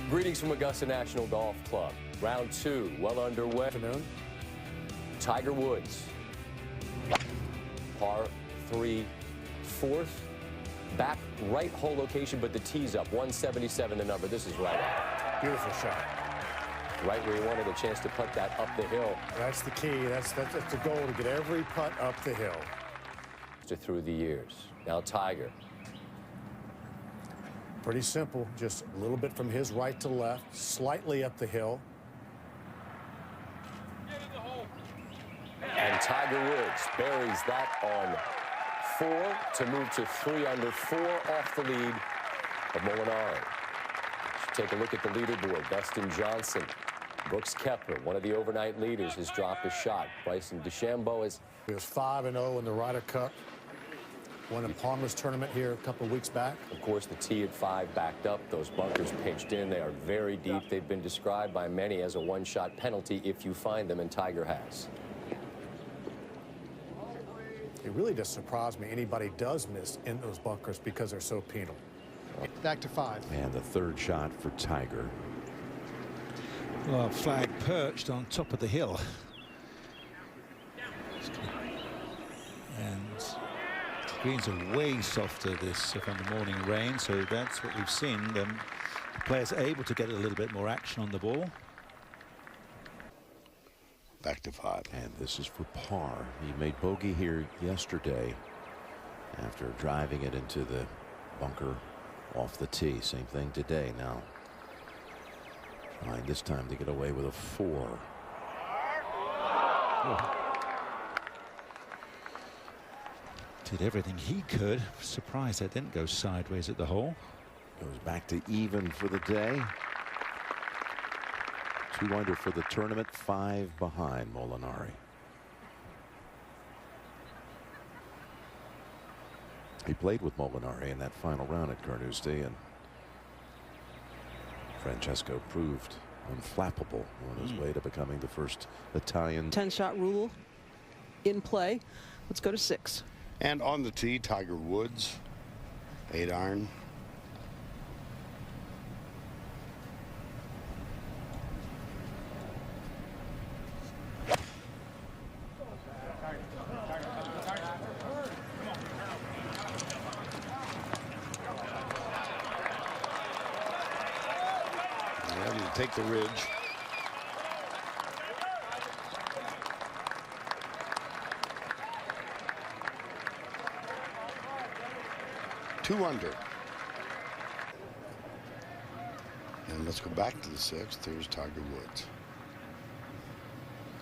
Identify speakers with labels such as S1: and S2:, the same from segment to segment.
S1: Greetings from Augusta National Golf Club. Round 2, well underway.
S2: Afternoon.
S1: Tiger Woods, par 3, fourth. Back right hole location, but the tee's up. 177 the number. This is right out.
S2: Beautiful shot.
S1: Right where he wanted a chance to putt that up the hill.
S2: That's the key. That's the goal, to get every putt up the hill.
S1: Through the years. Now Tiger.
S2: Pretty simple. Just a little bit from his right to left, slightly up the hill.
S1: And Tiger Woods buries that on 4 to move to 3 under, 4 off the lead of Molinari. Take a look at the leaderboard. Dustin Johnson, Brooks Koepka, one of the overnight leaders, has dropped a shot. Bryson DeChambeau is...
S2: He was 5-0 in the Ryder Cup. Won a Palmer's tournament here a couple of weeks back.
S1: Of course, the tee at 5 backed up. Those bunkers pinched in. They are very deep. They've been described by many as a one-shot penalty if you find them, and Tiger has.
S2: It really does surprise me anybody does miss in those bunkers because they're so penal. Back to 5.
S3: And the third shot for Tiger.
S4: Well, flag perched on top of the hill. And the greens are way softer this from the morning rain, so that's what we've seen. The players are able to get a little bit more action on the ball.
S3: Back to 5. And this is for par. He made bogey here yesterday after driving it into the bunker off the tee. Same thing today. Now trying this time to get away with a 4.
S4: Did everything he could. Surprised that didn't go sideways at the hole.
S3: Goes back to even for the day. 2 under for the tournament, 5 behind Molinari. He played with Molinari in that final round at Carnoustie, and Francesco proved unflappable on his way to becoming the first Italian.
S5: 10-shot rule in play. Let's go to 6.
S6: And on the tee, Tiger Woods, 8-iron. Ready to take the ridge. Two under. And let's go back to the 6th. There's Tiger Woods.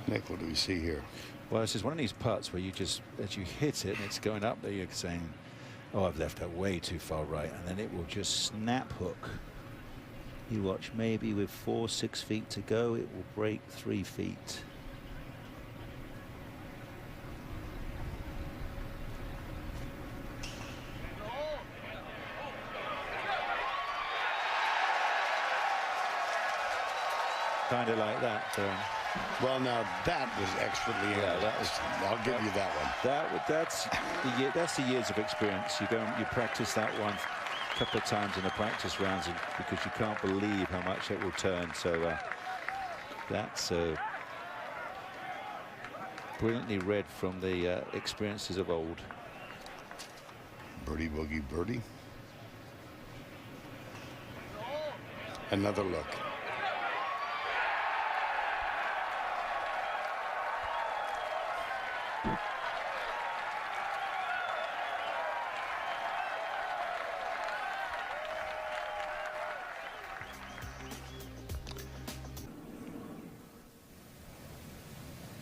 S6: Nick, what do we see here?
S4: Well, this is one of these putts where you just, as you hit it and it's going up there, you're saying, oh, I've left that way too far right, and then it will just snap hook. You watch, maybe with 4-6 feet to go, it will break 3 feet. Kind of like that.
S6: Well, now that was expertly.
S4: Yeah, that was.
S6: I'll give you that one.
S4: That's the years of experience. You practice that one a couple of times in the practice rounds because you can't believe how much it will turn. So that's brilliantly read from the experiences of old.
S6: Birdie boogie birdie. Another look.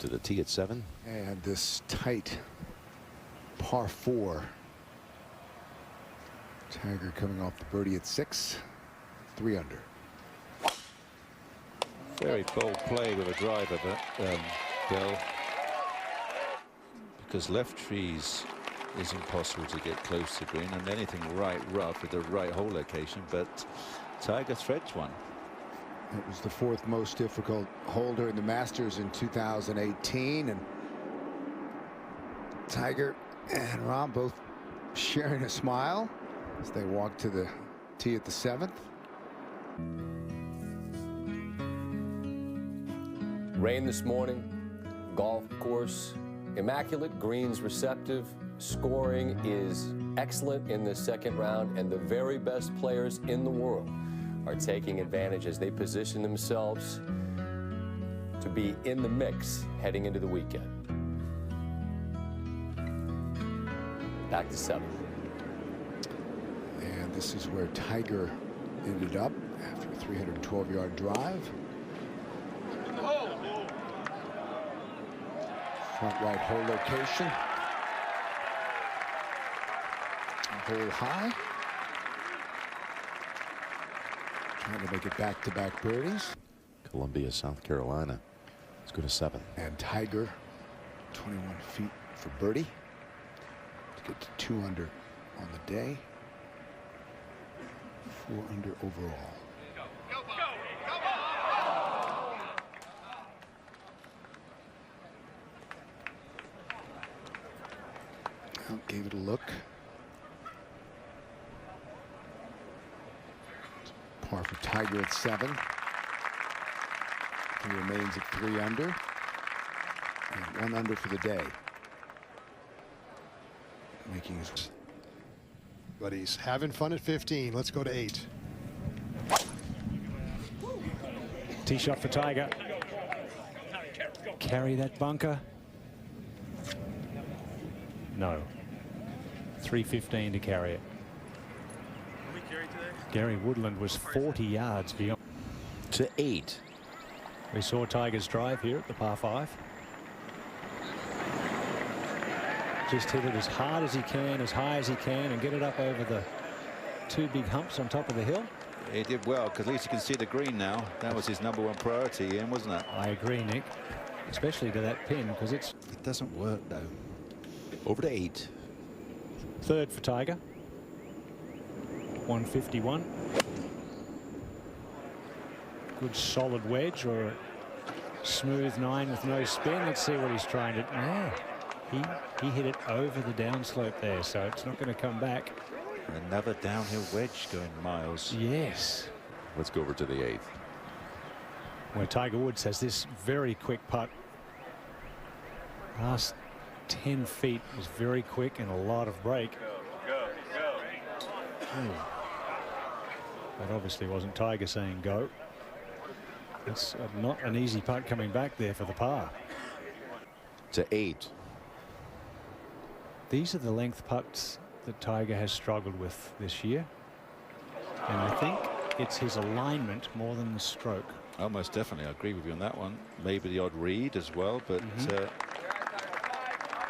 S3: To the tee at 7.
S7: And this tight par 4. Tiger coming off the birdie at 6, 3 under.
S4: Very bold play with a driver, but Bill, because left trees is impossible to get close to green, and anything right rough with the right hole location, but Tiger threads one.
S7: It was the 4th most difficult hole during the Masters in 2018, and Tiger and Rahm both sharing a smile as they walk to the tee at the 7th.
S1: Rain this morning, golf course immaculate, greens receptive, scoring is excellent in the second round, and the very best players in the world are taking advantage as they position themselves to be in the mix heading into the weekend. Back to 7.
S7: And this is where Tiger ended up after a 312-yard drive. Front right hole location. Hole high. Trying to make it back-to-back birdies.
S3: Columbia, South Carolina. Let's go to 7.
S7: And Tiger, 21 feet for birdie to get to 2 under on the day. 4 under overall. Well, gave it a look. Par for Tiger at 7. He remains at 3 under. And 1 under for the day. Making his...
S2: But he's having fun at 15. Let's go to 8.
S8: Tee shot for Tiger. Carry that bunker. No. 315 to carry it. Gary Woodland was 40 yards beyond.
S3: To 8.
S8: We saw Tiger's drive here at the par 5. Just hit it as hard as he can, as high as he can, and get it up over the 2 big humps on top of the hill.
S4: He did well, because at least you can see the green now. That was his #1 priority, Ian, wasn't it?
S8: I agree, Nick. Especially to that pin, because it
S4: doesn't work, though.
S3: Over to 8.
S8: 3rd for Tiger. 151. Good solid wedge, or a smooth 9 with no spin. Let's see what he's trying to... Yeah. He hit it over the downslope there, so it's not going to come back.
S4: Another downhill wedge going miles.
S8: Yes.
S3: Let's go over to the 8th.
S8: Where Tiger Woods has this very quick putt. Last 10 feet was very quick and a lot of break. That obviously wasn't Tiger saying go. It's not an easy putt coming back there for the par.
S3: To 8.
S8: These are the length putts that Tiger has struggled with this year. And I think it's his alignment more than the stroke.
S4: Oh, most definitely. I agree with you on that one. Maybe the odd read as well, but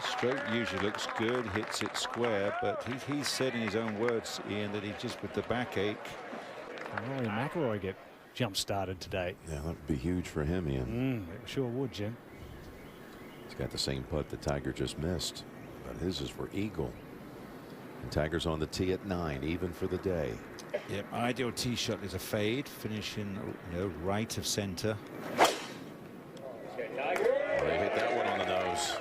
S4: stroke usually looks good, hits it square, but he's said in his own words, Ian, that he just with the backache.
S8: Rory McIlroy get jump started today.
S3: Yeah, that would be huge for him, Ian.
S8: It sure would, Jim.
S3: He's got the same putt that Tiger just missed, but his is for eagle. And Tiger's on the tee at 9, even for the day.
S4: Yep, ideal tee shot is a fade, finishing right of center.
S3: Well, they hit that one on the nose.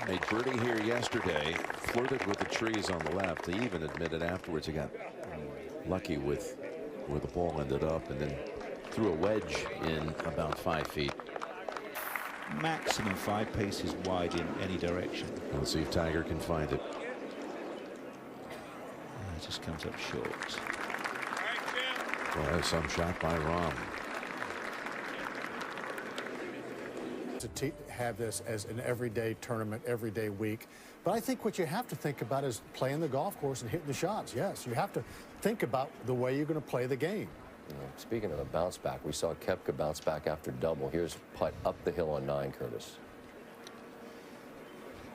S3: Made birdie here yesterday, flirted with the trees on the left. He even admitted afterwards he got lucky with where the ball ended up, and then threw a wedge in about 5 feet.
S4: Maximum 5 paces wide in any direction.
S3: Let's see if Tiger can find it.
S4: It just comes up short.
S3: Well, that's some shot by Rahm.
S2: To have this as an everyday tournament, everyday week. But I think what you have to think about is playing the golf course and hitting the shots. Yes, you have to think about the way you're going to play the game.
S1: Speaking of a bounce back, we saw Koepka bounce back after double. Here's putt up the hill on 9, Curtis.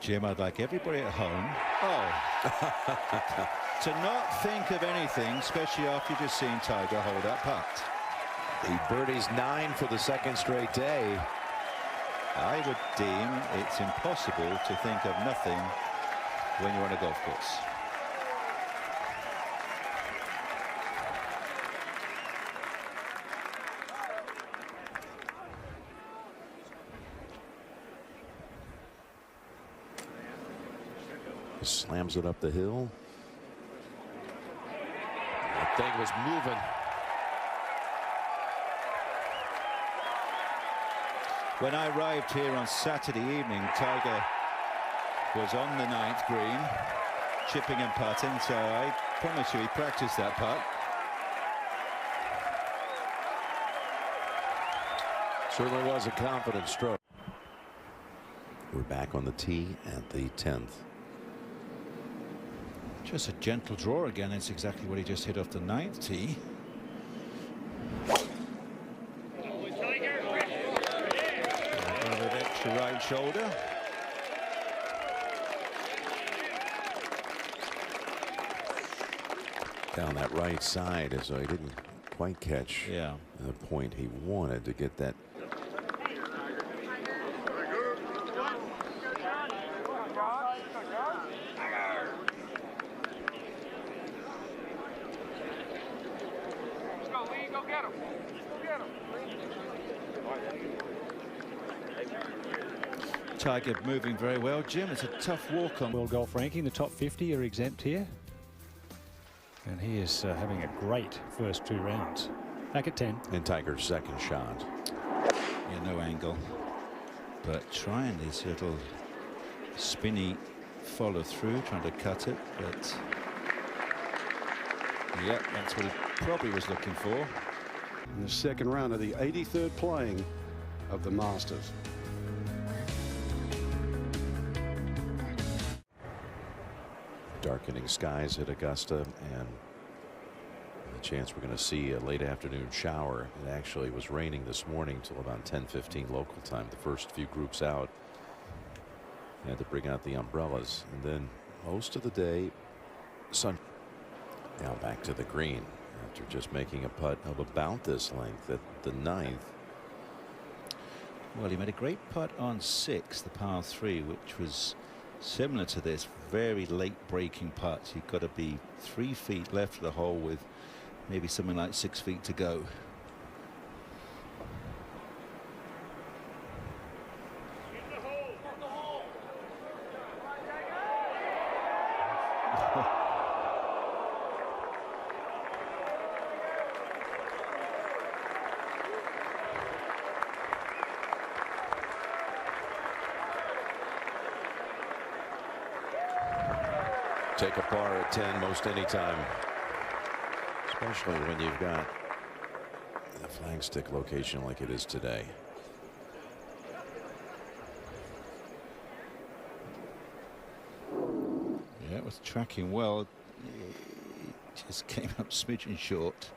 S4: Jim, I'd like everybody at home to not think of anything, especially after you've just seen Tiger hold that putt.
S3: He birdies 9 for the 2nd straight day.
S4: I would deem it's impossible to think of nothing when you're on a golf course.
S3: Slams it up the hill. That thing was moving.
S4: When I arrived here on Saturday evening, Tiger was on the 9th green, chipping and putting, so I promise you he practiced that putt.
S3: Certainly was a confident stroke. We're back on the tee at the 10th.
S4: Just a gentle draw again. It's exactly what he just hit off the 9th tee. Over the extra right shoulder.
S3: Down that right side, as though he didn't quite catch the point he wanted to get that.
S4: Tiger moving very well, Jim. It's a tough walk on.
S8: World Golf Ranking, the top 50 are exempt here. And he is having a great first 2 rounds. Back at 10.
S3: And Tiger's second shot.
S4: Yeah, no angle. But trying this little spinny follow through, trying to cut it. But yeah, that's what he probably was looking for.
S9: In the second round of the 83rd playing of the Masters.
S3: Darkening skies at Augusta, and the chance we're going to see a late afternoon shower. It actually was raining this morning till about 10:15 local time. The first few groups out had to bring out the umbrellas, and then most of the day sun. Now back to the green after just making a putt of about this length at the 9th.
S4: Well, he made a great putt on 6, the par 3, which was similar to this very late breaking putt. You've got to be 3 feet left of the hole with maybe something like 6 feet to go.
S3: Take a par at 10 most any time, especially when you've got the flagstick location like it is today.
S4: Yeah, it was tracking well. It just came up smidgen short.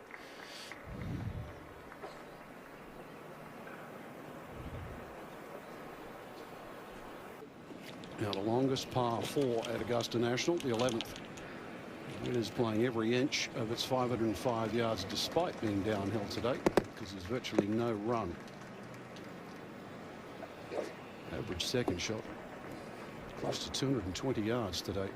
S9: Now the longest par 4 at Augusta National, the 11th. It is playing every inch of its 505 yards despite being downhill today, because there's virtually no run. Average second shot close to 220 yards today.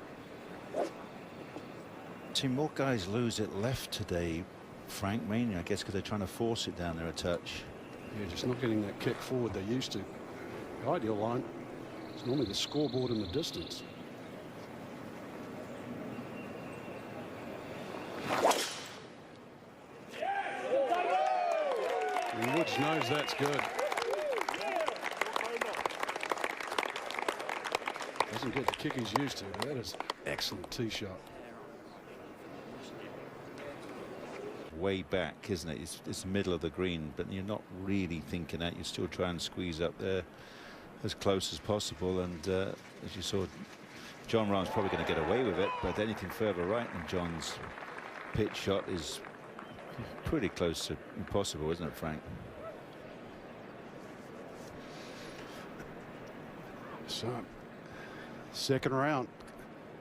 S4: Team, more guys lose it left today, Frank, mainly I guess because they're trying to force it down there a touch.
S9: Yeah, just not getting that kick forward they used to. The ideal line is normally the scoreboard in the distance. And Woods knows that's good. Doesn't get the kick he's used to, but that is excellent tee shot.
S4: Way back, isn't it? It's middle of the green, but you're not really thinking that. You still try and squeeze up there as close as possible. And as you saw, John Rahm's probably going to get away with it, but anything further right than John's pitch shot is pretty close to impossible, isn't it, Frank?
S9: So, second round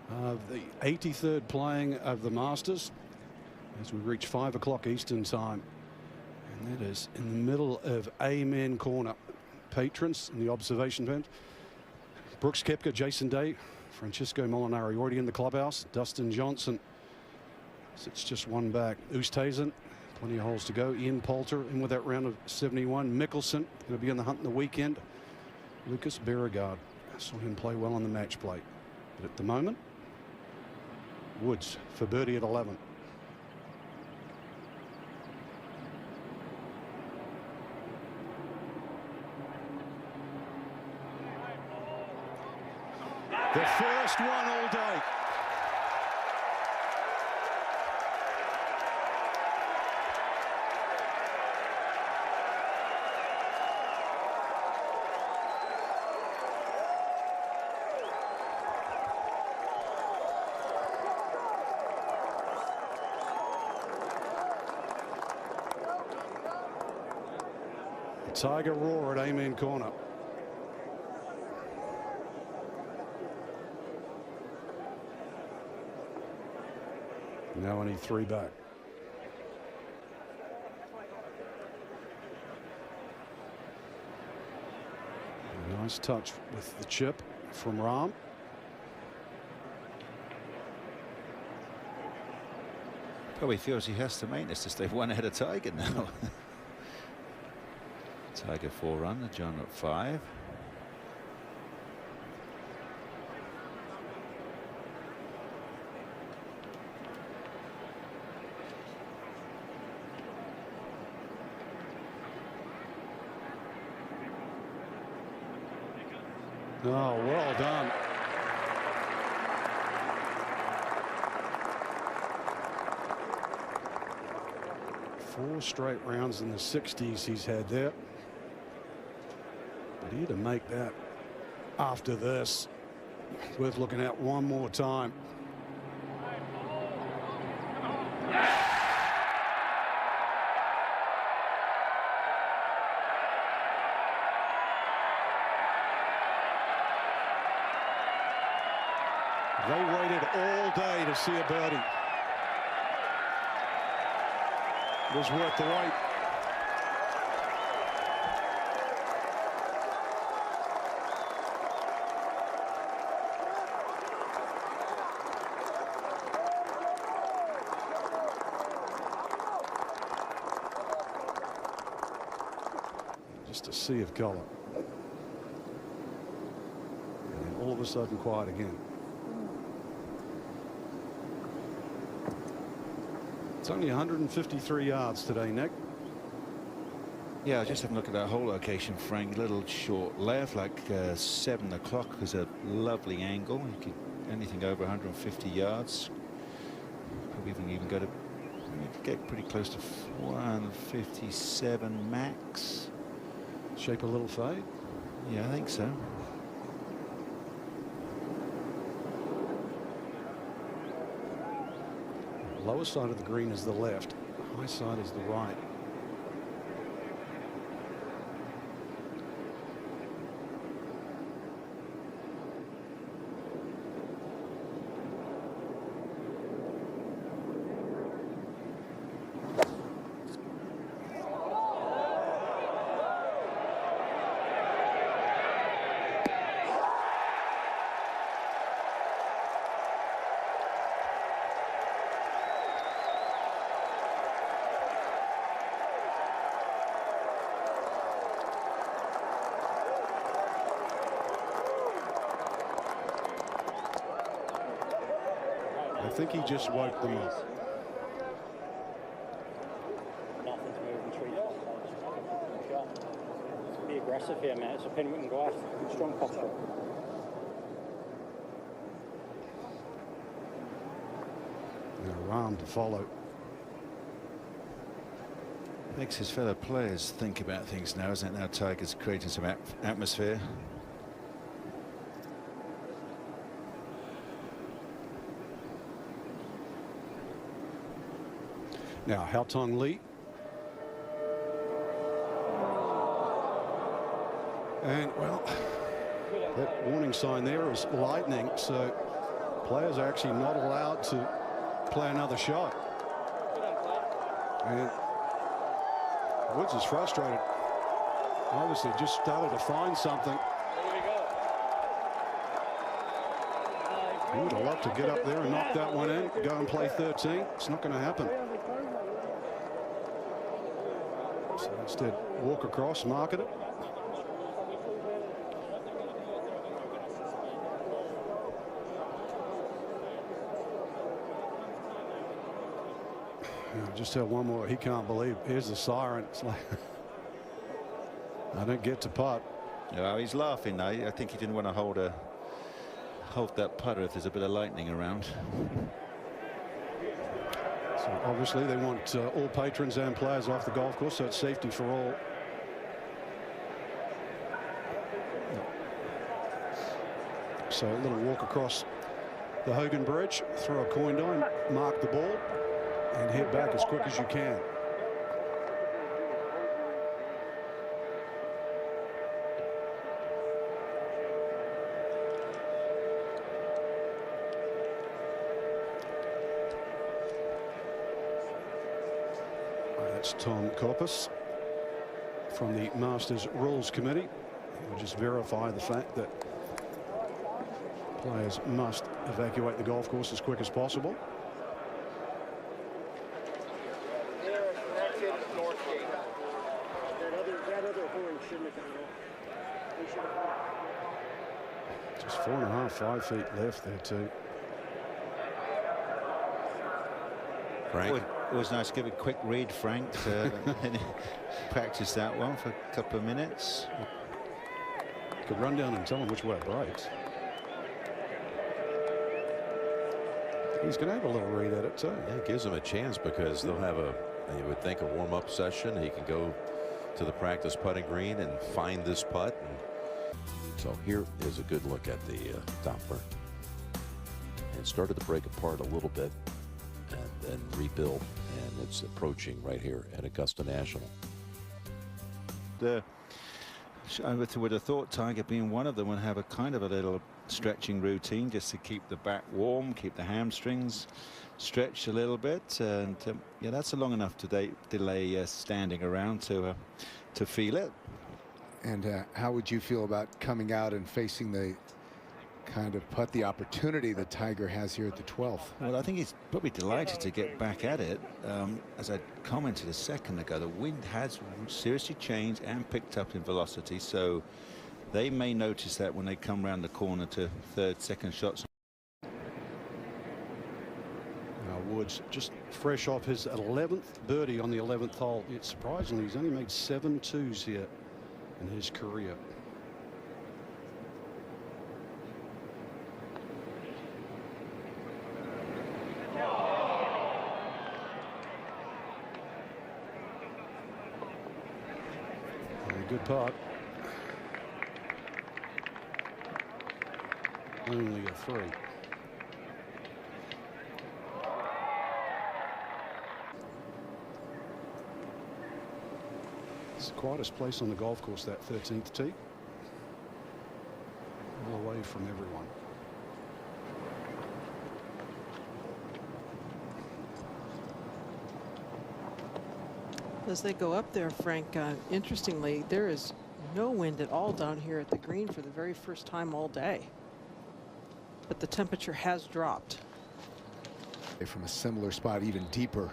S9: of the 83rd playing of the Masters as we reach 5 o'clock Eastern time, and that is in the middle of Amen Corner. Patrons in the observation bench: Brooks Koepka, Jason Day, Francesco Molinari already in the clubhouse. Dustin Johnson sits just one back. Oosthuizen, plenty of holes to go. Ian Poulter in with that round of 71. Mickelson going to be in the hunt in the weekend. Lucas Beauregard, I saw him play well on the match play, but at the moment, Woods for birdie at 11. The first one all day. Tiger roar at Amen corner. Now only 3 back. A nice touch with the chip from Rahm.
S4: Probably feels he has to make this to stay 1 ahead of Tiger now. Tiger 4 under, John at 5.
S9: Oh, well done. Four straight rounds in the 60s he's had there. But here to make that after this, worth looking at one more time. They waited all day to see a birdie. It was worth the wait. Just a sea of colour. And then all of a sudden quiet again. It's only 153 yards today, Nick.
S4: Yeah, just have a look at that whole location, Frank. A little short left, like 7 o'clock is a lovely angle. You could anything over 150 yards. Probably even go to get pretty close to 157 max.
S9: Shape a little fade.
S4: Yeah, I think so.
S9: Lower side of the green is the left, high side is the right. I think he just woke them up.
S10: Nothing to move and treat. Be aggressive here, mate. It's a pin we can go after. Strong posture.
S9: And Rahm to follow.
S4: Makes his fellow players think about things now, isn't it? Now Tiger's creating some atmosphere.
S9: Now, Haotong Li. And, well, that warning sign there is lightning, so players are actually not allowed to play another shot. And Woods is frustrated. Obviously just started to find something. He would have loved to get up there and knock that one in, go and play 13. It's not going to happen. So instead, walk across, market it. Just have one more. He can't believe. Here's the siren. It's like I don't get to putt.
S4: Well, he's laughing now. I think he didn't want to hold hold that putter if there's a bit of lightning around.
S9: So obviously they want all patrons and players off the golf course, so it's safety for all. So a little walk across the Hogan Bridge, throw a coin down, mark the ball, and head back as quick as you can. That's Tom Corpus from the Masters Rules Committee. We'll just verify the fact that players must evacuate the golf course as quick as possible. Just 4.5, 5 feet left there too.
S3: Frank?
S4: It was nice to give a quick read, Frank. And practice that one for a couple of minutes.
S9: Could run down and tell him which way it breaks. He's going to have a little read at it too.
S3: Yeah, it gives him a chance because they'll have you would think, a warm-up session. He can go to the practice putting green and find this putt. And so here is a good look at the Doppler. And started to break apart a little bit and then rebuild. And it's approaching right here at Augusta National.
S4: I would have thought Tiger, being one of them, would have a kind of a little stretching routine just to keep the back warm, keep the hamstrings stretched a little bit, and yeah, that's a long enough delay standing around to feel it.
S7: And how would you feel about coming out and facing the kind of putt, the opportunity that Tiger has here at the 12th?
S4: Well, I think he's probably delighted to get back at it. As I commented a second ago, the wind has seriously changed and picked up in velocity, so they may notice that when they come around the corner to third, second shots.
S9: Woods just fresh off his 11th birdie on the 11th hole. Yet surprisingly, he's only made 7 twos here in his career. Good putt. Only a 3. It's the quietest place on the golf course, that 13th tee. All away from everyone.
S5: As they go up there, Frank, interestingly, there is no wind at all down here at the green for the very first time all day. But the temperature has dropped.
S7: From a similar spot, even deeper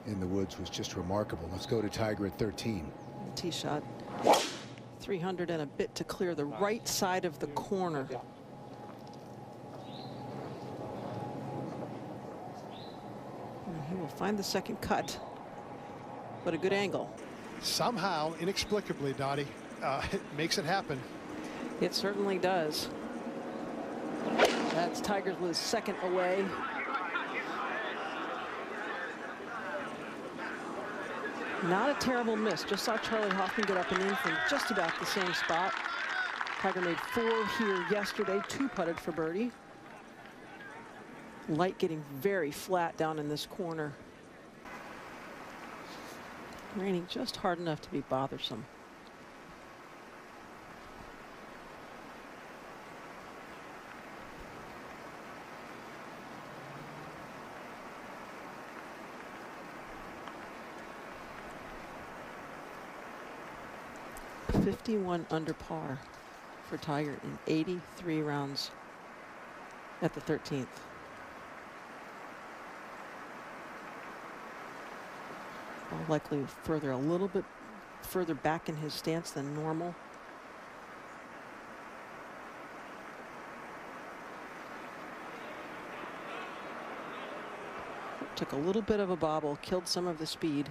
S7: in the woods, was just remarkable. Let's go to Tiger at 13.
S5: Tee shot. 300 and a bit to clear the right side of the corner. And he will find the second cut. But a good angle.
S2: Somehow, inexplicably, Dottie, it makes it happen.
S5: It certainly does. That's Tiger Woods' second away. Not a terrible miss. Just saw Charlie Hoffman get up and in from just about the same spot. Tiger made 4 here yesterday, 2 putted for birdie. Light getting very flat down in this corner. Raining just hard enough to be bothersome. .51 under par for Tiger in 83 rounds at the 13th. Likely a little bit further back in his stance than normal. Took a little bit of a bobble, killed some of the speed.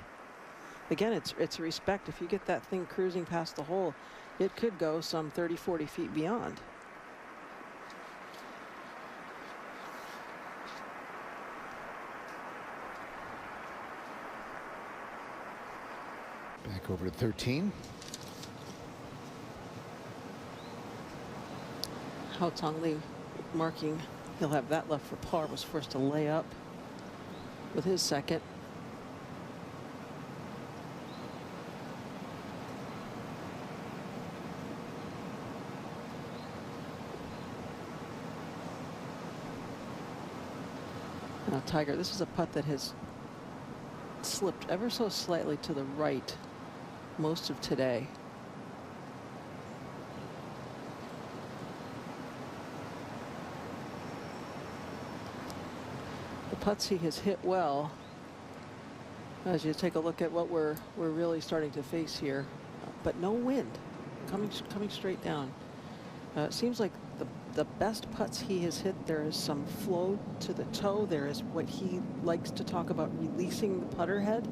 S5: Again, it's respect. If you get that thing cruising past the hole, it could go some 30, 40 feet beyond.
S7: Back over to 13.
S5: Hao Tong Li marking he'll have that left for par, was forced to lay up with his second. Now Tiger, this is a putt that has slipped ever so slightly to the right most of today. The putts he has hit well, as you take a look at what we're really starting to face here, but no wind coming straight down. It seems like the best putts he has hit, there is some flow to the toe. There is what he likes to talk about, releasing the putter head.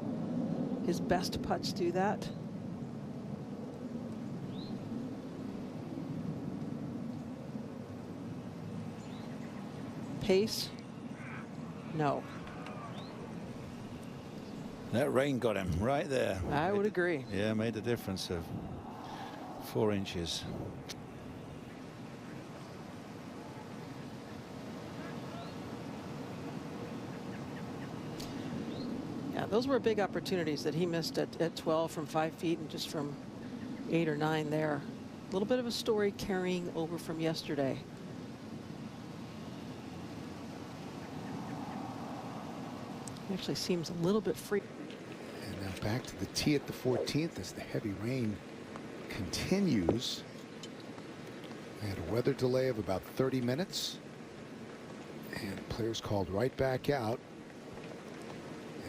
S5: His best putts do that. Pace, no.
S4: That rain got him right there.
S5: I would agree.
S4: Yeah, made a difference of 4 inches.
S5: Yeah, those were big opportunities that he missed at 12 from 5 feet and just from 8 or 9 there. A little bit of a story carrying over from yesterday. He actually seems a little bit free.
S7: And now back to the tee at the 14th as the heavy rain continues. We had a weather delay of about 30 minutes. And players called right back out.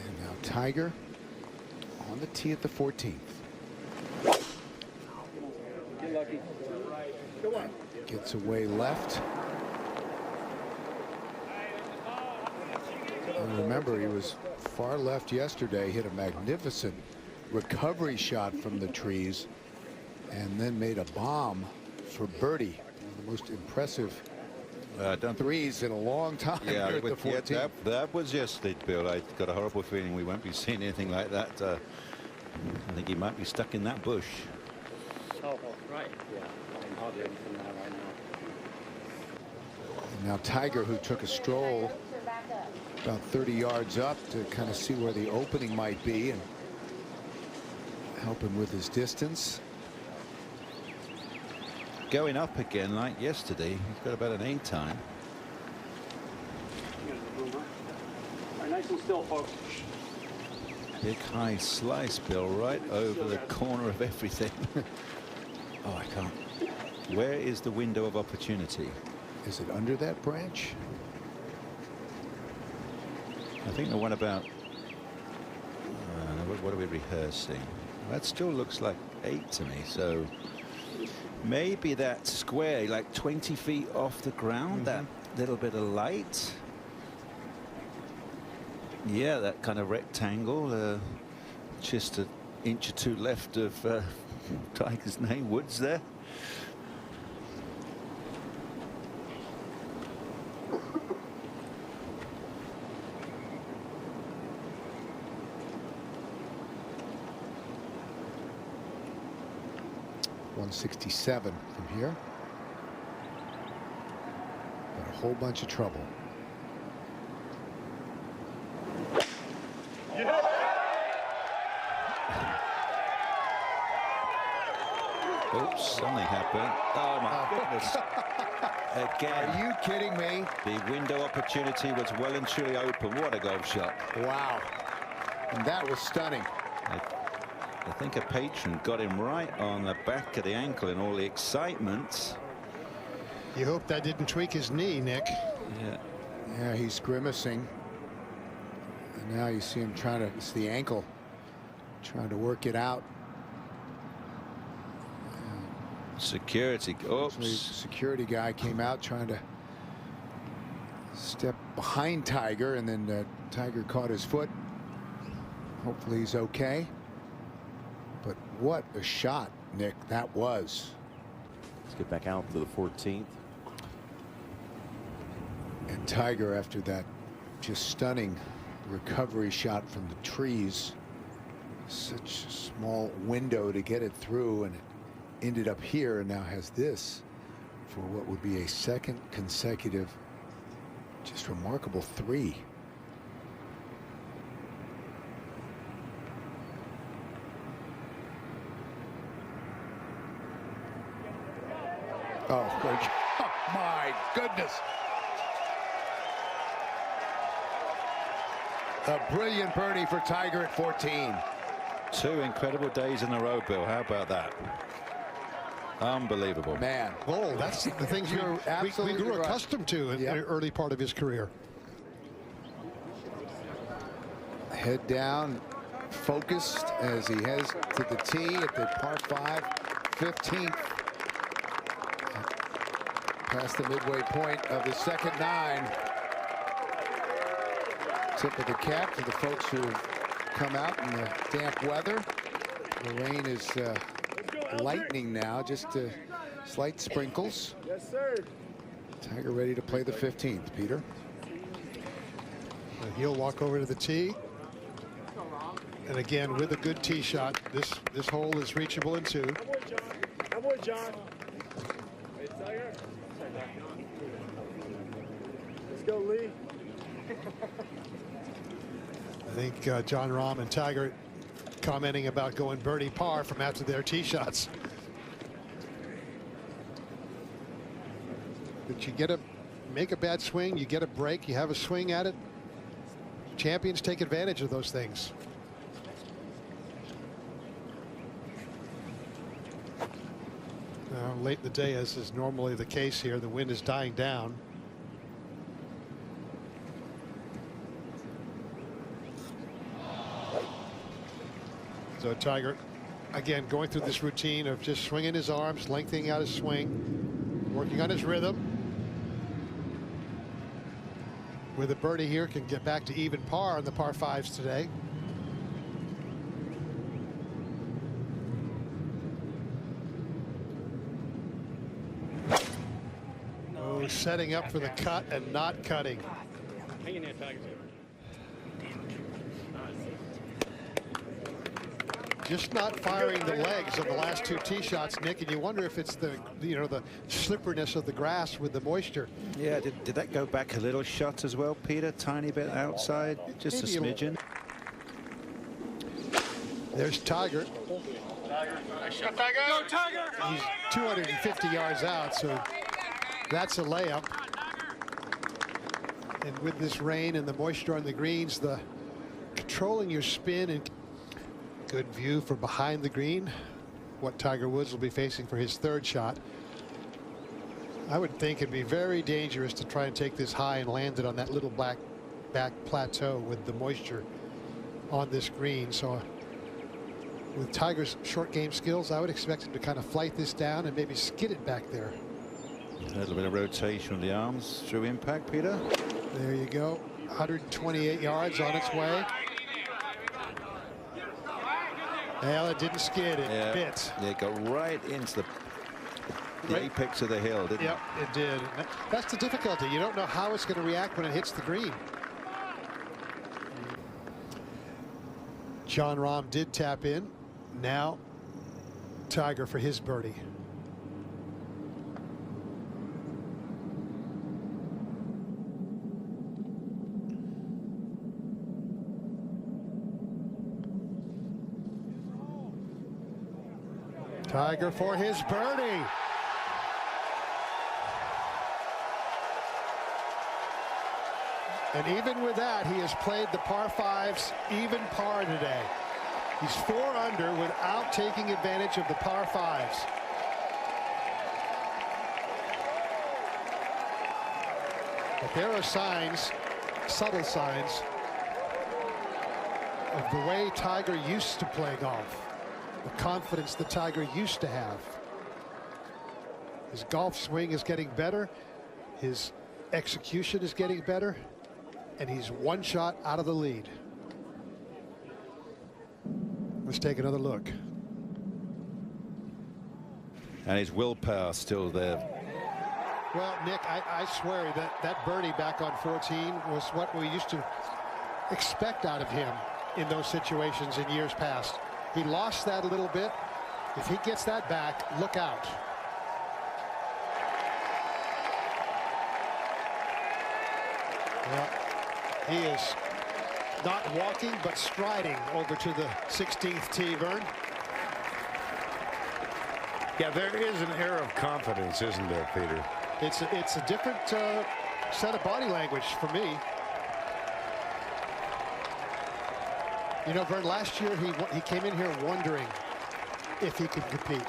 S7: And now Tiger on the tee at the 14th. Gets away left. And remember, he was far left yesterday, hit a magnificent recovery shot from the trees, and then made a bomb for birdie. One of the most impressive threes in a long time.
S4: Yeah,
S7: here at the 14th.
S4: yeah that was yesterday, Bill. I got a horrible feeling we won't be seeing anything like that. I think he might be stuck in that bush.
S10: Oh, right. Yeah, I'm hardly anything there right now.
S7: And now Tiger, who took a stroll about 30 yards up to kind of see where the opening might be and help him with his distance.
S4: Going up again like yesterday. He's got about an 8 time.
S10: Right, nice and still, folks.
S4: Big high slice, Bill, right over the corner of everything. Oh, I can't. Where is the window of opportunity?
S7: Is it under that branch?
S4: I think the one about what are we rehearsing? That still looks like 8 to me, so maybe that square like 20 feet off the ground, that little bit of light. Yeah, that kind of rectangle, just an inch or 2 left of Tiger's name, Woods there.
S7: .167 from here. Got a whole bunch of trouble.
S4: Oops, something happened. Oh my goodness. Again.
S7: Are you kidding me?
S4: The window opportunity was well and truly open. What a golf shot.
S7: Wow. And that was stunning.
S4: I think a patron got him right on the back of the ankle in all the excitement.
S11: You hope that didn't tweak his knee, Nick.
S4: Yeah.
S7: Yeah, he's grimacing. And now you see him trying to, it's the ankle, trying to work it out.
S4: Security. Oops.
S7: Security guy came out trying to step behind Tiger, and then Tiger caught his foot. Hopefully he's okay. But what a shot, Nick, that was.
S3: Let's get back out to the 14th.
S7: And Tiger, after that just stunning recovery shot from the trees, Such a small window to get it through, and it ended up here, and now has this for what would be a second consecutive, just remarkable 3. Oh, good. Oh, my goodness. A brilliant birdie for Tiger at 14.
S4: 2 incredible days in a row, Bill. How about that? Unbelievable.
S7: Man.
S11: Oh, that's the things we grew accustomed to in the early part of his career.
S7: Head down, focused as he heads to the tee at the par 5, 15th. Past the midway point of the second 9. Tip of the cap to the folks who have come out in the damp weather. The rain is lightning now, just slight sprinkles.
S12: Yes, sir.
S7: Tiger ready to play the 15th, Peter.
S11: And he'll walk over to the tee. And again, with a good tee shot, this hole is reachable in 2.
S12: Come on, John. Hey, Tiger. Let's go, Lee.
S11: I think John Rahm and Tiger commenting about going birdie par from after their tee shots. But you make a bad swing, you get a break, you have a swing at it. Champions take advantage of those things. Now, late in the day, as is normally the case here, the wind is dying down. So Tiger, again, going through this routine of just swinging his arms, lengthening out his swing, working on his rhythm. With a birdie here, can get back to even par on the par 5s today. Oh, setting up for the cut and not cutting.
S10: Hang in there, Tiger.
S11: Just not firing the legs of the last 2 tee shots, Nick, and you wonder if it's the slipperiness of the grass with the moisture.
S4: Yeah, did that go back a little shot as well, Peter? Tiny bit outside, just a smidgen.
S11: There's Tiger.
S12: Tiger. Go, Tiger.
S11: He's 250 yards out, so that's a layup. And with this rain and the moisture on the greens, the controlling your spin and good view from behind the green, what Tiger Woods will be facing for his 3rd shot. I would think it'd be very dangerous to try and take this high and land it on that little back plateau with the moisture on this green. So with Tiger's short game skills, I would expect him to kind of flight this down and maybe skid it back there.
S4: A little bit of rotation of the arms through impact, Peter.
S11: There you go. 128 yards on its way. Well, it didn't skid, it bit.
S4: Yeah, it got right into the apex of the hill, didn't it?
S11: Yep, it did. That's the difficulty. You don't know how it's going to react when it hits the green. Jon Rahm did tap in. Now, Tiger for his birdie. Tiger for his birdie. And even with that, he has played the par 5s even par today. He's 4 under without taking advantage of the par 5s. But there are signs, subtle signs, of the way Tiger used to play golf. The confidence that Tiger used to have. His golf swing is getting better. His execution is getting better. And he's 1 shot out of the lead. Let's take another look.
S4: And his willpower still there.
S11: Well, Nick, I swear that birdie back on 14 was what we used to expect out of him. in those situations in years past. He lost that a little bit. If he gets that back, look out. Well, he is not walking, but striding over to the 16th tee, Vern.
S6: Yeah, there is an air of confidence, isn't there, Peter?
S11: It's a different set of body language for me. You know, Vern, last year he came in here wondering if he could compete.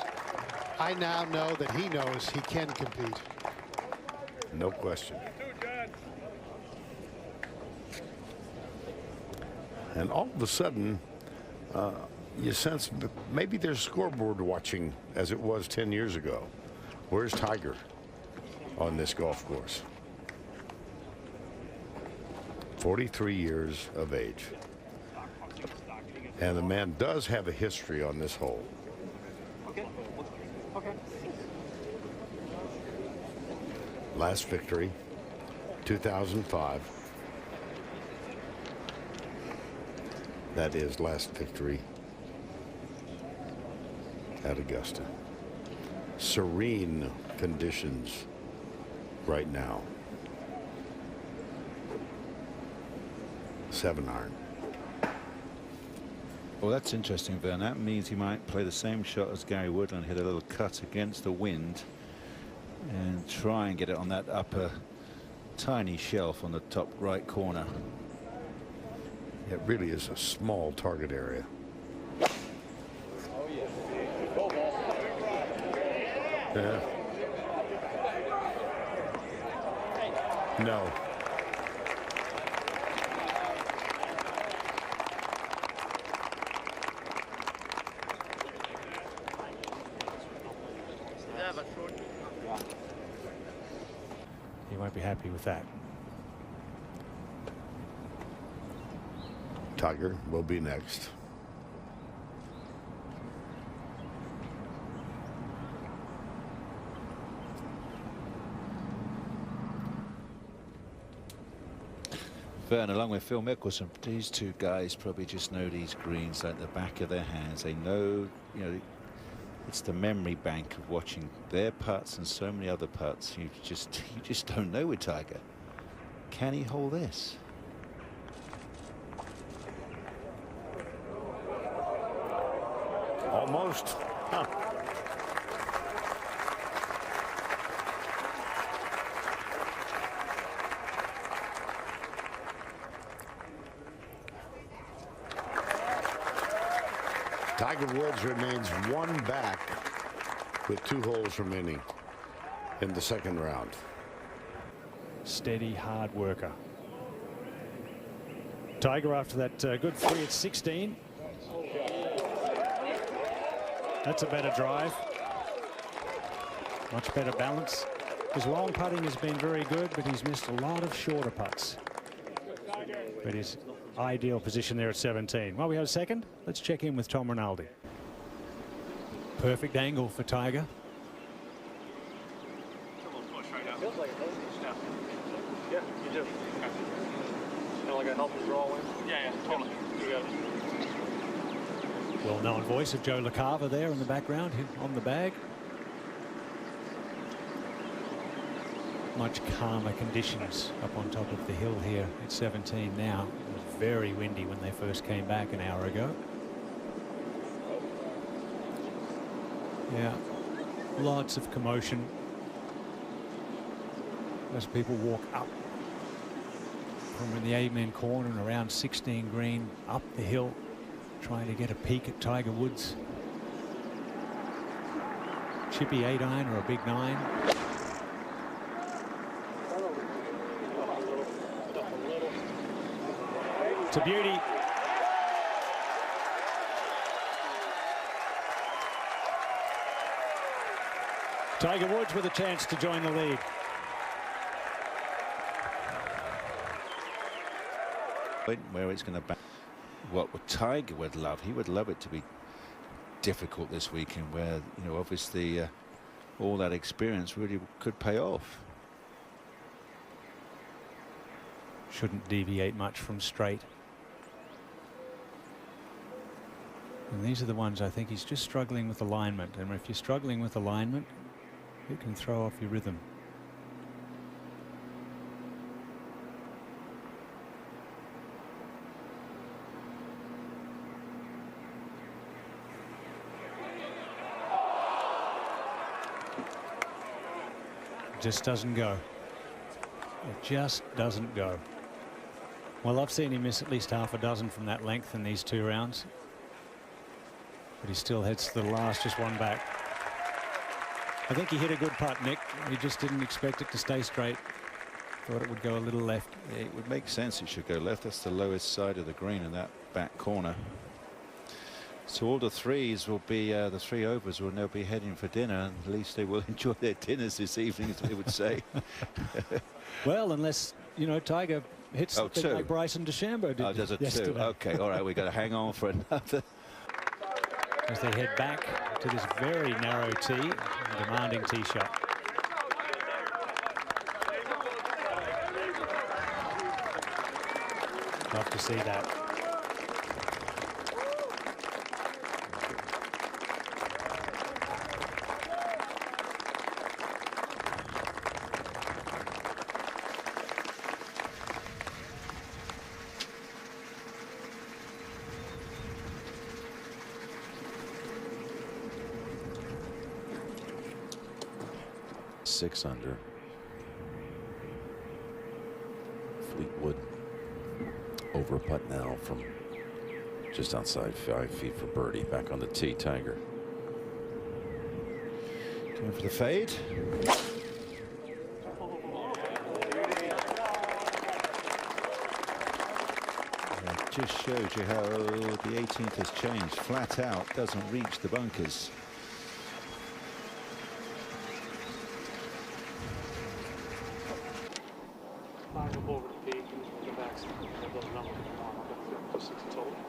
S11: I now know that he knows he can compete.
S6: No question. And all of a sudden, you sense maybe there's scoreboard watching as it was 10 years ago. Where's Tiger on this golf course? 43 years of age. And the man does have a history on this hole. Last victory, 2005. That is last victory at Augusta. Serene conditions right now. 7-iron.
S4: Well, that's interesting, Vern. That means he might play the same shot as Gary Woodland, hit a little cut against the wind and try and get it on that upper tiny shelf on the top right corner.
S6: It really is a small target area. Yeah. No.
S8: He won't be happy with that.
S6: Tiger will be next.
S4: Vern, along with Phil Mickelson, these two guys probably just know these greens like the back of their hands. They know, you know, it's the memory bank of watching their putts and so many other putts. You just don't know with Tiger. Can he hold this?
S6: Almost. Huh. Tiger Woods remains one back with 2 holes remaining in the second round.
S8: Steady, hard worker. Tiger after that good free at 16. That's a better drive. Much better balance. His long putting has been very good, but he's missed a lot of shorter putts. But his ideal position there at 17. Well, we have a second. Let's check in with Tom Rinaldi. Perfect angle for Tiger.
S12: Yeah, you do. Kind of like a help draw in. Yeah, totally. You got it.
S8: Well-known voice of Joe LaCava there in the background on the bag. Much calmer conditions up on top of the hill here at 17 now. It was very windy when they first came back an hour ago. Yeah, lots of commotion as people walk up from in the amen corner and around 16 green up the hill, trying to get a peek at Tiger Woods. Chippy 8-iron or a big 9. It's a beauty. Tiger Woods with a chance to join the lead.
S4: Where it's going to what Tiger would love, he would love it to be difficult this weekend, where, you know, obviously all that experience really could pay off.
S8: Shouldn't deviate much from straight. And these are the ones I think he's just struggling with alignment. And if you're struggling with alignment, it can throw off your rhythm. Just doesn't go. It just doesn't go. Well, I've seen him miss at least half a dozen from that length in these 2 rounds. But he still heads to the last, just one back. I think he hit a good putt, Nick. He just didn't expect it to stay straight. Thought it would go a little left.
S4: Yeah, it would make sense it should go left. That's the lowest side of the green in that back corner. So all the threes will be, the 3 overs will now be heading for dinner, and at least they will enjoy their dinners this evening, as we would say.
S8: Well, unless, you know, Tiger hits something like Bryson DeChambeau did
S4: there's a
S8: yesterday.
S4: 2. Okay, all right, we've got to hang on for another.
S8: As they head back to this very narrow tee, demanding tee shot. Love to see that.
S3: Six under. Fleetwood over putt now from just outside 5 feet for birdie. Back on the tee, Tiger.
S4: Going for the fade. That just shows you how the 18th has changed. Flat out, doesn't reach the bunkers.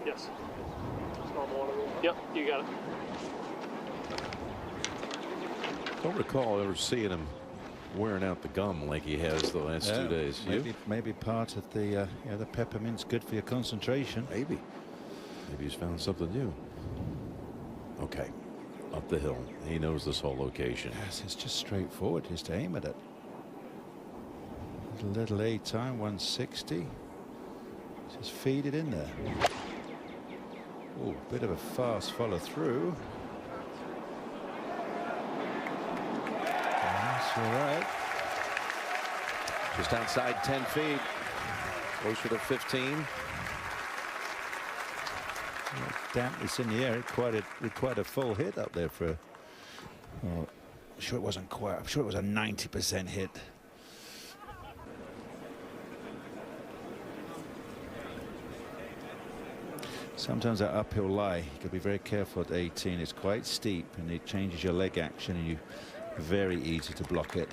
S12: Yes. Yep, you got it.
S3: Don't recall ever seeing him wearing out the gum like he has the last 2 days.
S4: Maybe part of the the peppermint's good for your concentration.
S3: Maybe he's found something new. Okay, up the hill. He knows this whole location.
S4: Yes, it's just straightforward. Just aim at it. Little A time, 160. Just feed it in there. Oh, bit of a fast follow through. That's all right.
S3: Just outside 10 feet. Closer to 15.
S4: Dampness in the air. Quite a full hit up there for. I'm sure it wasn't quite. I'm sure it was a 90% hit. Sometimes that uphill lie, you got to be very careful at 18. It's quite steep and it changes your leg action and you very easy to block it.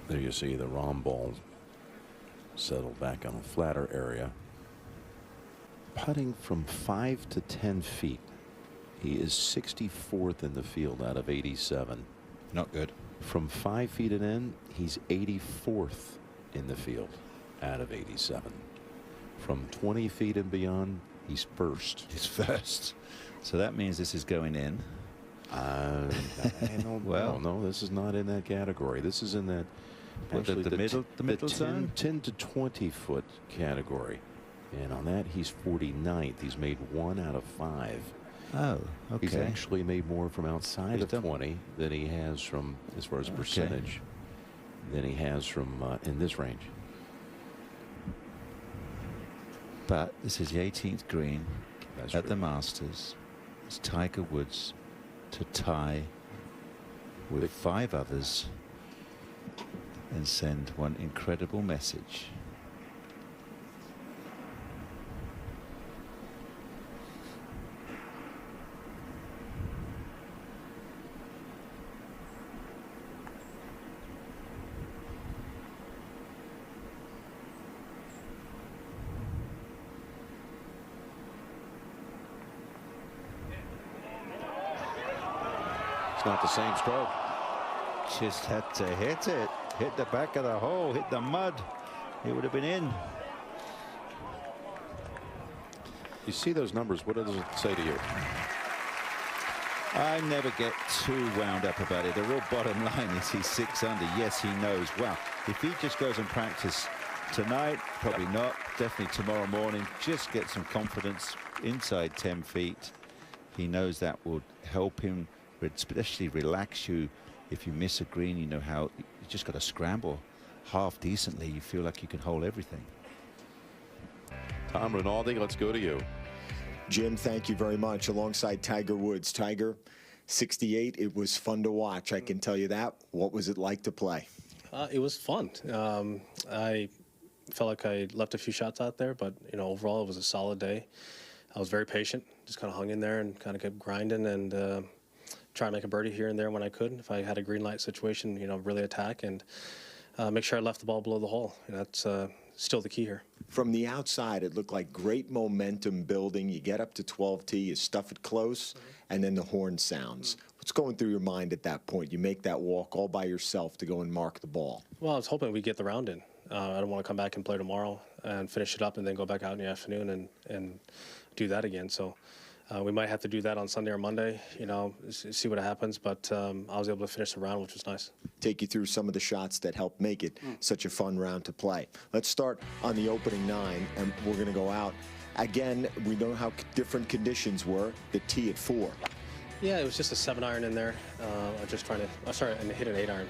S3: There you see the Rom ball settle back on a flatter area. Putting from 5 to 10 feet. He is 64th in the field out of 87.
S4: Not good.
S3: From 5 feet and in, he's 84th in the field out of 87. From 20 feet and beyond, he's first.
S4: He's first. So that means this is going in.
S3: Well, no, this is not in that category. This is in that actually
S4: the middle zone,
S3: 10 to 20 foot category. And on that, he's 49th. He's made 1 out of 5
S4: Oh, okay.
S3: He's actually made more from outside of 20 than he has from, as far as percentage, than he has from in this range.
S4: But this is the 18th green at the Masters. It's Tiger Woods to tie with 5 others and send one incredible message.
S3: Not the same stroke.
S4: Just had to hit it. Hit the back of the hole, hit the mud. It would have been in.
S3: You see those numbers, what does it say to you?
S4: I never get too wound up about it. The real bottom line is he's 6 under. Yes, he knows. Wow, if he just goes and practice tonight, probably not. Definitely tomorrow morning. Just get some confidence inside 10 feet. He knows that will help him, especially relax you. If you miss a green, you know how you just got to scramble half decently. You feel like you can hold everything.
S3: Tom Rinaldi, let's go to you.
S13: Jim, thank you very much. Alongside Tiger Woods. Tiger, 68. It was fun to watch, I can tell you that. What was it like to play?
S14: It was fun. I felt like I left a few shots out there, but overall it was a solid day. I was very patient, just kind of hung in there and kind of kept grinding and try to make a birdie here and there when I could. If I had a green light situation, really attack and make sure I left the ball below the hole. That's still the key here.
S13: From the outside, it looked like great momentum building. You get up to 12T, you stuff it close, and then the horn sounds. What's going through your mind at that point? You make that walk all by yourself to go and mark the ball.
S14: Well, I was hoping we'd get the round in. I don't want to come back and play tomorrow and finish it up and then go back out in the afternoon and do that again. So we might have to do that on Sunday or Monday, see what happens. But I was able to finish the round, which was nice.
S13: Take you through some of the shots that helped make it such a fun round to play. Let's start on the opening 9, and we're going to go out. Again, we know how different conditions were. The tee at 4.
S14: Yeah, it was just a 7-iron in there. I'm just trying to, and hit an 8-iron.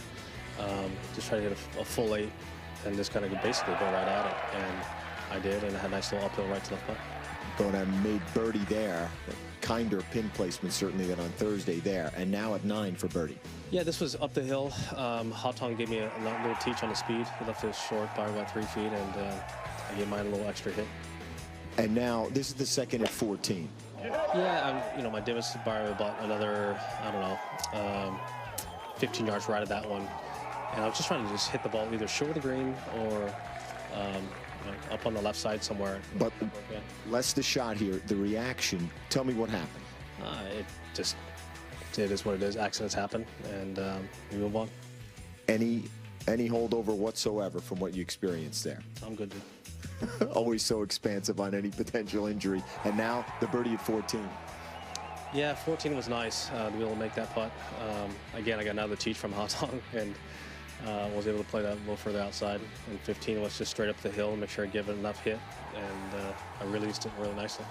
S14: Just trying to hit a full 8 and just kind of basically go right at it. And I did, and I had a nice little uphill right to left putt.
S13: Going and made birdie there. Kinder pin placement certainly than on Thursday there. And now at 9 for birdie.
S14: Yeah, this was up the hill. Hotong gave me a little teach on the speed. He left it short by about 3 feet, and I gave mine a little extra hit.
S13: And now this is the second at 14.
S14: Yeah, my dim is by about another, 15 yards right of that one. And I was just trying to just hit the ball either short of the green or up on the left side somewhere.
S13: But less the shot here, the reaction. Tell me what happened.
S14: It is what it is. Accidents happen, and we move on.
S13: Any holdover whatsoever from what you experienced there?
S14: I'm good, dude.
S13: Always so expansive on any potential injury. And now the birdie at 14.
S14: Yeah, 14 was nice to be able to make that putt. Again, I got another teach from Hotong and was able to play that a little further outside. And 15 was just straight up the hill, make sure I give it enough hit, and I released it really nicely.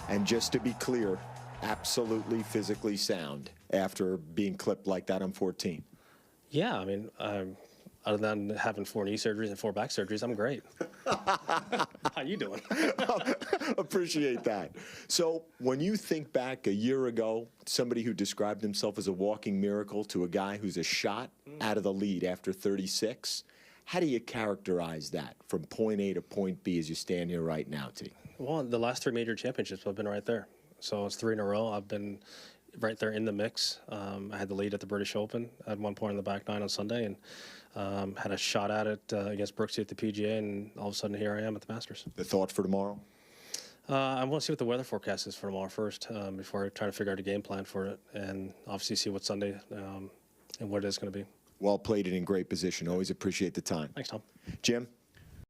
S13: And just to be clear, absolutely physically sound after being clipped like that on 14.
S14: Yeah, I mean, other than having 4 knee surgeries and 4 back surgeries, I'm great. How you doing?
S13: Appreciate that. So when you think back a year ago, somebody who described himself as a walking miracle to a guy who's a shot out of the lead after 36, how do you characterize that from point A to point B as you stand here right now, T?
S14: Well, the last 3 major championships, I've been right there. So it's 3 in a row. I've been right there in the mix. I had the lead at the British Open at one point in the back 9 on Sunday, and had a shot at it against Brooksy at the PGA, and all of a sudden here I am at the Masters.
S13: The thought for tomorrow?
S14: I want to see what the weather forecast is for tomorrow first before I try to figure out a game plan for it, and obviously see what Sunday and what it is going to be.
S13: Well played and in great position. Always appreciate the time.
S14: Thanks, Tom.
S13: Jim?